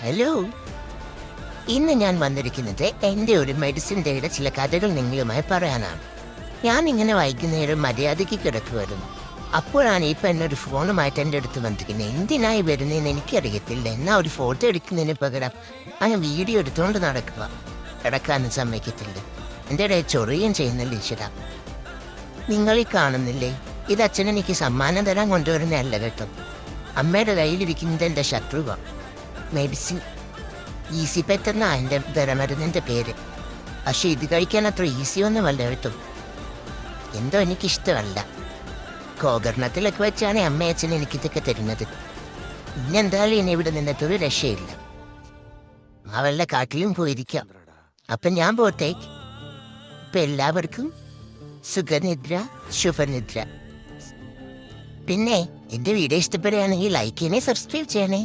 Hello, ഇന്ന് ഞാൻ വന്നിരിക്കുന്നത് എൻ്റെ ഒരു മെഡിസിൻ ഡേയുടെ ചില കഥകൾ നിങ്ങളുമായി പറയാനാണ്. ഞാൻ ഇങ്ങനെ വൈകുന്നേരം മര്യാദയ്ക്ക് കിടക്കുമായിരുന്നു. അപ്പോഴാണ് ഈ പെണ്ണൊരു ഫോണുമായിട്ട് എൻ്റെ അടുത്ത് വന്നിരിക്കുന്നത്. എന്തിനായി വരുന്നതെന്ന് എനിക്കറിയത്തില്ല. എന്നാ ഒരു ഫോട്ടോ എടുക്കുന്നതിന് പകരം അങ്ങനെ വീഡിയോ എടുത്തുകൊണ്ട് നടക്കുക. കിടക്കാനും സമ്മതിക്കത്തില്ല. എൻ്റെ ഇടയിൽ ചൊറിയും ചെയ്യുന്നില്ല ഈശ്വര. നിങ്ങളീ കാണുന്നില്ലേ, ഇത് അച്ഛനെനിക്ക് സമ്മാനം തരാൻ കൊണ്ടുവരുന്നതല്ല കേട്ടോ. അമ്മയുടെ കയ്യിലിരിക്കുന്നത് എൻ്റെ ശത്രുവാണ്. മെഡിസിൻ ഈസി പെട്ടെന്നാ എൻ്റെ വിരമരുന്നിൻ്റെ പേര്. പക്ഷെ ഇത് കഴിക്കാൻ അത്ര ഈസി ഒന്നുമല്ല കേട്ടോ. എന്തോ എനിക്കിഷ്ടമല്ല. ഗോകർണത്തിലൊക്കെ വെച്ചാണ് അമ്മയച്ഛൻ എനിക്കിതൊക്കെ തരുന്നത്. ഇന്നെന്തായാലും ഇനി ഇവിടെ നിന്നിട്ടൊരു രക്ഷയില്ല. ആ വല്ല കാട്ടിലും പോയിരിക്കാം. അപ്പം ഞാൻ പോട്ടെ. ഇപ്പം എല്ലാവർക്കും സുഖനിദ്ര, ശുഭനിദ്ര. പിന്നെ എൻ്റെ വീഡിയോ ഇഷ്ടപ്പെടുകയാണെങ്കിൽ ലൈക്ക് ചെയ്യണേ, സബ്സ്ക്രൈബ് ചെയ്യണേ.